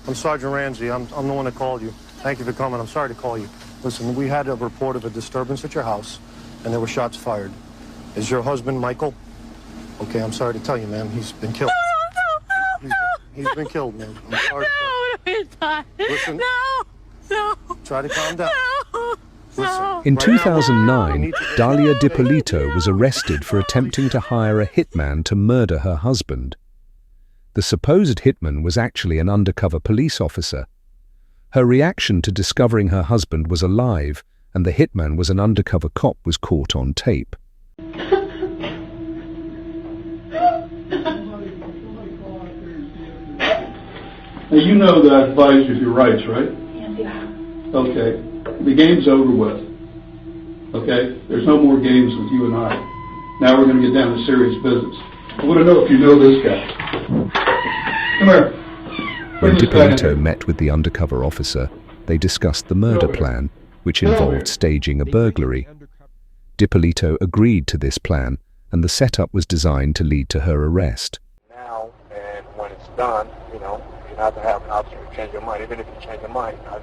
I'm Sergeant Ramsey. I'm the one that called you. Thank you for coming. I'm sorry to call you. Listen, we had a report of a disturbance at your house, and there were shots fired. Is your husband Michael? Okay, I'm sorry to tell you, ma'am. He's been killed. He's been killed, man. I'm sorry. No, listen. No. Try to calm down. Listen. In 2009, Dalia Dippolito was arrested for attempting to hire a hitman to murder her husband. The supposed hitman was actually an undercover police officer. Her reaction to discovering her husband was alive and the hitman was an undercover cop was caught on tape. Now, you know that I advised you of your rights, right? Yes, you have. Okay. The game's over with. Okay? There's no more games with you and I. Now we're going to get down to serious business. I want to know if you know this guy. Come here. When Dippolito met with the undercover officer, they discussed the murder plan, which involved staging a burglary. Dippolito agreed to this plan, and the setup was designed to lead to her arrest. Now, and when it's done, you know, you have to have an option to change your mind. Even if you change your mind, I'm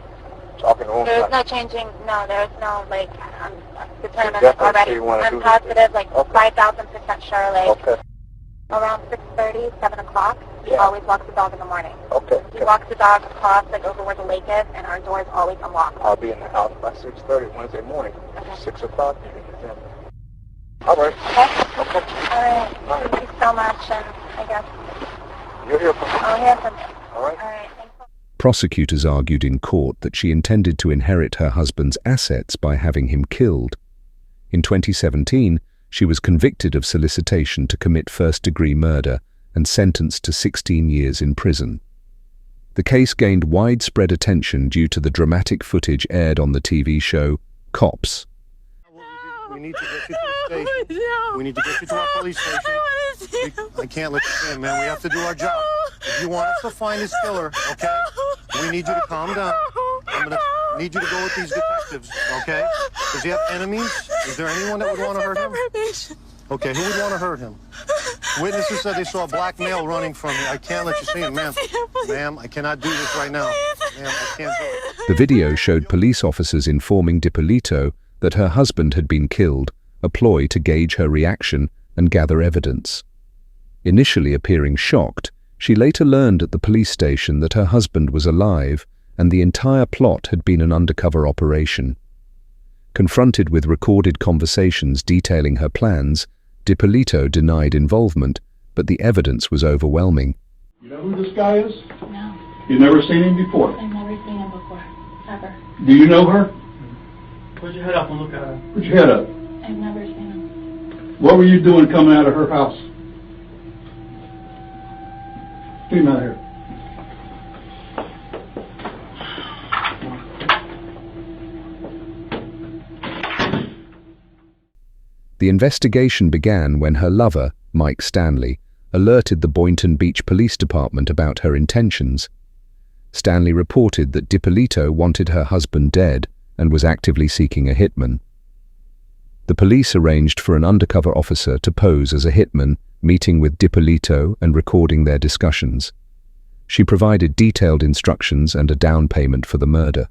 talking to him. There's no changing, there's no, like, I'm determined already. I'm positive, like, 5,000% sure, like, around 6:30, 7 o'clock, he always walks the dog in the morning. Okay. He walks the dog across, like, over where the lake is, and our door is always unlocked. I'll be in the house by 6:30 Wednesday morning. 6 o'clock, you can get them. All right. Okay? Okay. All right. Thank you so much, and I guess You'll hear from me. I'll hear from you. All right. All right. Thanks. Prosecutors argued in court that she intended to inherit her husband's assets by having him killed. In 2017, she was convicted of solicitation to commit first-degree murder and sentenced to 16 years in prison. The case gained widespread attention due to the dramatic footage aired on the TV show Cops. We need to get you to the station. We need to get you to our police station. I can't let you stay in, man. We have to do our job. If you want us to find this killer, okay, we need you to calm down. I'm going to need you to go with these detectives, okay? Does he have enemies? Is there anyone that would want to hurt him? Okay, who would want to hurt him? Witnesses said they saw a black male running from me. I can't let you see him, ma'am. Ma'am, I cannot do this right now. Ma'am, I can't do it. The video showed police officers informing Dippolito that her husband had been killed, a ploy to gauge her reaction and gather evidence. Initially appearing shocked, she later learned at the police station that her husband was alive and the entire plot had been an undercover operation. Confronted with recorded conversations detailing her plans, Dippolito denied involvement, but the evidence was overwhelming. You know who this guy is? No. You've never seen him before? I've never seen him before. Ever. Do you know her? Put your head up and look at her. Put your head up. I've never seen him. What were you doing coming out of her house? Get him out of here. The investigation began when her lover, Mike Stanley, alerted the Boynton Beach Police Department about her intentions. Stanley reported that Dippolito wanted her husband dead and was actively seeking a hitman. The police arranged for an undercover officer to pose as a hitman, meeting with Dippolito and recording their discussions. She provided detailed instructions and a down payment for the murder.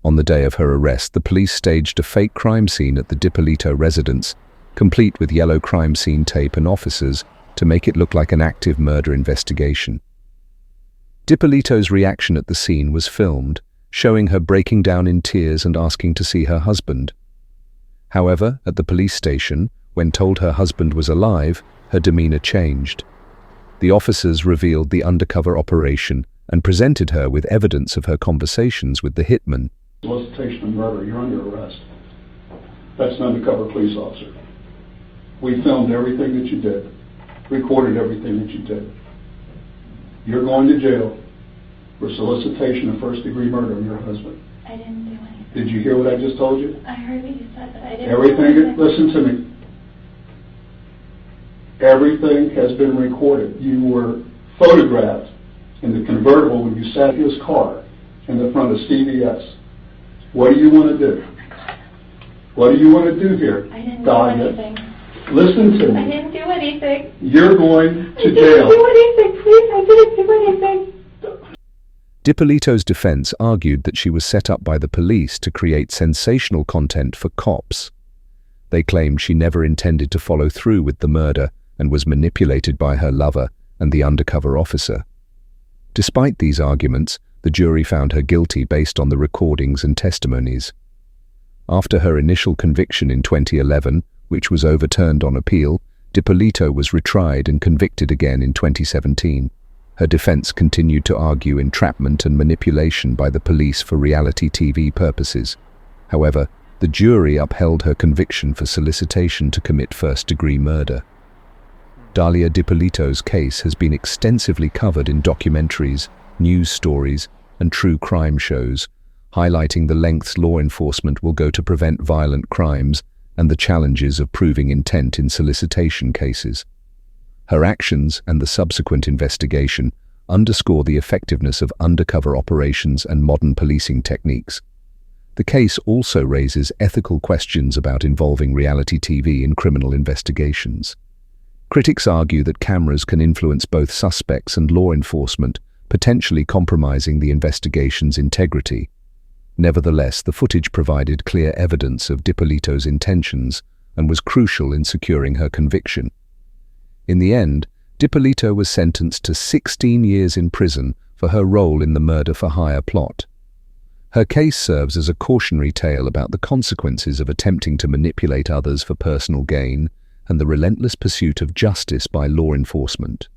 On the day of her arrest, the police staged a fake crime scene at the Dippolito residence, complete with yellow crime scene tape and officers to make it look like an active murder investigation. Dippolito's reaction at the scene was filmed, showing her breaking down in tears and asking to see her husband. However, at the police station, when told her husband was alive, her demeanor changed. The officers revealed the undercover operation and presented her with evidence of her conversations with the hitman. Solicitation of murder, you're under arrest. That's an undercover police officer. We filmed everything that you did, recorded everything that you did. You're going to jail for solicitation of first-degree murder of your husband. I didn't do anything. Did you hear what I just told you? I heard what you said, but I didn't Everything, do anything. listen to me. Everything has been recorded. You were photographed in the convertible when you sat in his car in the front of CVS. What do you want to do? Oh my God. What do you want to do here? I didn't do Dalia? anything. Listen to I me. didn't do anything. You're going I to didn't jail. do anything, please. I didn't do anything. Dippolito's defense argued that she was set up by the police to create sensational content for cops. They claimed she never intended to follow through with the murder and was manipulated by her lover and the undercover officer. Despite these arguments, the jury found her guilty based on the recordings and testimonies. After her initial conviction in 2011, which was overturned on appeal, Dippolito was retried and convicted again in 2017. Her defense continued to argue entrapment and manipulation by the police for reality TV purposes. However, the jury upheld her conviction for solicitation to commit first-degree murder. Dalia Dippolito's case has been extensively covered in documentaries, news stories, and true crime shows, highlighting the lengths law enforcement will go to prevent violent crimes and the challenges of proving intent in solicitation cases. Her actions and the subsequent investigation underscore the effectiveness of undercover operations and modern policing techniques. The case also raises ethical questions about involving reality TV in criminal investigations. Critics argue that cameras can influence both suspects and law enforcement, potentially compromising the investigation's integrity. Nevertheless, the footage provided clear evidence of Dippolito's intentions and was crucial in securing her conviction. In the end, Dippolito was sentenced to 16 years in prison for her role in the murder-for-hire plot. Her case serves as a cautionary tale about the consequences of attempting to manipulate others for personal gain and the relentless pursuit of justice by law enforcement.